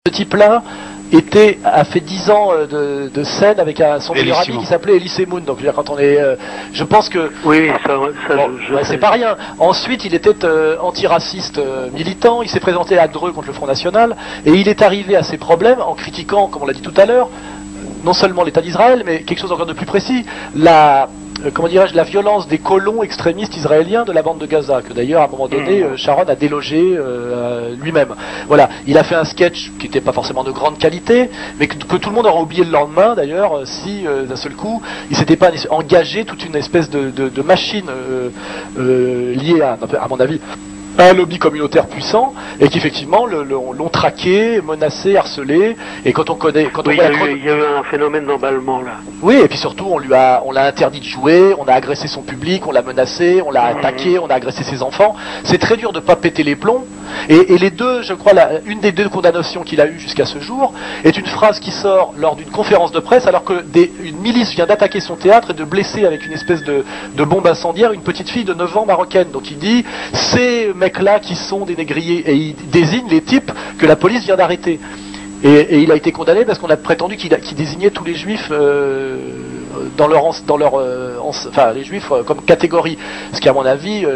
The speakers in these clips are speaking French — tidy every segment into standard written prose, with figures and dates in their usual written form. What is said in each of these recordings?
Ce type-là a fait 10 ans de scène avec son meilleur ami qui s'appelait Elise Moon. Donc quand on est, je pense que oui, ça bon, c'est pas rien. Ensuite, il était antiraciste militant. Il s'est présenté à Dreux contre le Front National et il est arrivé à ses problèmes en critiquant, comme on l'a dit tout à l'heure, non seulement l'État d'Israël, mais quelque chose encore de plus précis, comment dirais-je, la violence des colons extrémistes israéliens de la bande de Gaza, que d'ailleurs à un moment donné Sharon a délogé lui-même. Voilà, il a fait un sketch qui n'était pas forcément de grande qualité, mais que tout le monde aurait oublié le lendemain d'ailleurs, si d'un seul coup il s'était pas engagé toute une espèce de machine liée à mon avis, un lobby communautaire puissant et qu'effectivement l'ont traqué, menacé, harcelé. Et quand on connaît, il y a eu un phénomène d'emballement là. Oui, et puis surtout on l'a interdit de jouer, on a agressé son public, on l'a menacé, on l'a attaqué, on a agressé ses enfants. C'est très dur de pas péter les plombs. Et les deux, je crois, une des deux condamnations qu'il a eues jusqu'à ce jour est une phrase qui sort lors d'une conférence de presse alors que une milice vient d'attaquer son théâtre et de blesser avec une espèce de bombe incendiaire une petite fille de 9 ans marocaine. Donc il dit, ces mecs-là qui sont des négriers, et il désigne les types que la police vient d'arrêter. Et il a été condamné parce qu'on a prétendu qu'il désignait tous les juifs enfin les juifs comme catégorie. Ce qui à mon avis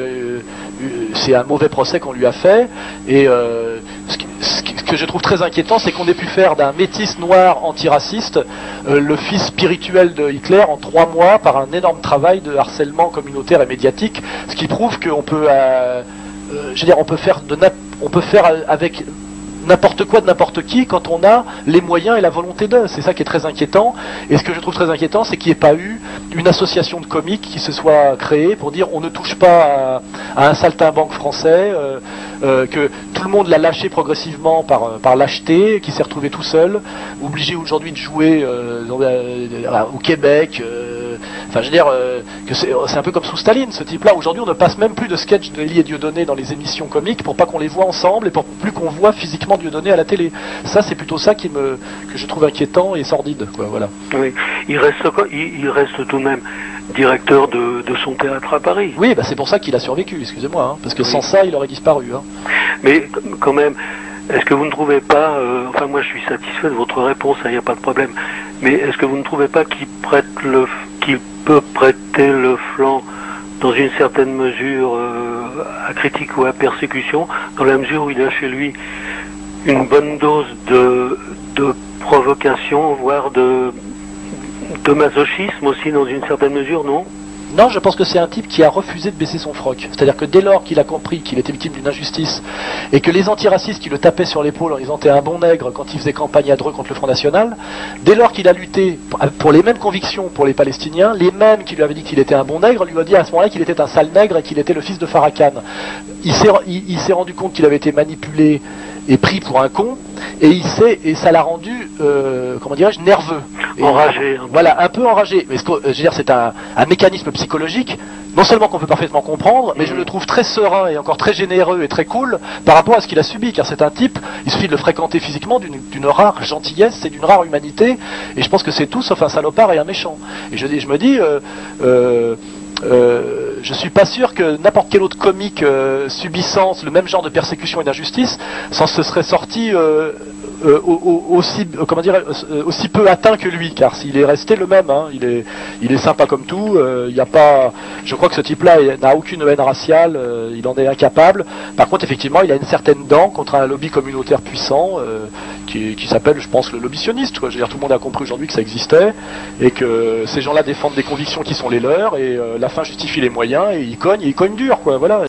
c'est un mauvais procès qu'on lui a fait. Et ce que je trouve très inquiétant, c'est qu'on ait pu faire d'un métis noir antiraciste le fils spirituel de Hitler en 3 mois par un énorme travail de harcèlement communautaire et médiatique, ce qui prouve qu'on peut je veux dire, on peut faire avec n'importe quoi de n'importe qui quand on a les moyens et la volonté d'eux. C'est ça qui est très inquiétant. Et ce que je trouve très inquiétant, c'est qu'il n'y ait pas eu une association de comiques qui se soit créée pour dire on ne touche pas à un saltimbanque français, que tout le monde l'a lâché progressivement par lâcheté, qui s'est retrouvé tout seul, obligé aujourd'hui de jouer au Québec. Enfin, je veux dire que c'est un peu comme sous Staline, ce type-là. Aujourd'hui, on ne passe même plus de sketchs de Elie et Dieudonné dans les émissions comiques pour pas qu'on les voit ensemble et pour plus qu'on voit physiquement Dieudonné à la télé. Ça, c'est plutôt ça que je trouve inquiétant et sordide, quoi. Voilà. Oui, il reste tout de même directeur de son théâtre à Paris. Oui, bah c'est pour ça qu'il a survécu, excusez-moi, hein, parce que sans ça, il aurait disparu. Hein. Mais quand même, est-ce que vous ne trouvez pas, enfin moi je suis satisfait de votre réponse, il n'y a pas de problème, mais est-ce que vous ne trouvez pas qu'il peut prêter le flanc dans une certaine mesure à critique ou à persécution, dans la mesure où il a chez lui une bonne dose de provocation, voire de masochisme aussi dans une certaine mesure, non ? Non, je pense que c'est un type qui a refusé de baisser son froc. C'est-à-dire que dès lors qu'il a compris qu'il était victime d'une injustice et que les antiracistes qui le tapaient sur l'épaule en disant « t'es un bon nègre » quand il faisait campagne à Dreux contre le Front National, dès lors qu'il a lutté pour les mêmes convictions pour les Palestiniens, les mêmes qui lui avaient dit qu'il était un bon nègre lui ont dit à ce moment-là qu'il était un sale nègre et qu'il était le fils de Farrakhan. Il s'est rendu compte qu'il avait été manipulé et pris pour un con, et ça l'a rendu, comment dirais-je, nerveux. Enragé. Voilà, un peu enragé. Mais je veux dire, c'est un mécanisme psychologique, non seulement qu'on peut parfaitement comprendre, mais je le trouve très serein et encore très généreux et très cool par rapport à ce qu'il a subi, car c'est un type, il suffit de le fréquenter physiquement d'une rare gentillesse et d'une rare humanité, et je pense que c'est tout sauf un salopard et un méchant. Et je me dis, je suis pas sûr que n'importe quel autre comique subissant le même genre de persécution et d'injustice s'en se serait sorti aussi peu atteint que lui, car s'il est resté le même, hein, il est sympa comme tout, il y a pas, je crois que ce type-là n'a aucune haine raciale, il en est incapable. Par contre, effectivement, il a une certaine dent contre un lobby communautaire puissant qui s'appelle, je pense, le lobby sioniste, quoi. Je veux dire, tout le monde a compris aujourd'hui que ça existait et que ces gens-là défendent des convictions qui sont les leurs et la fin justifie les moyens et ils cognent dur, quoi. Voilà.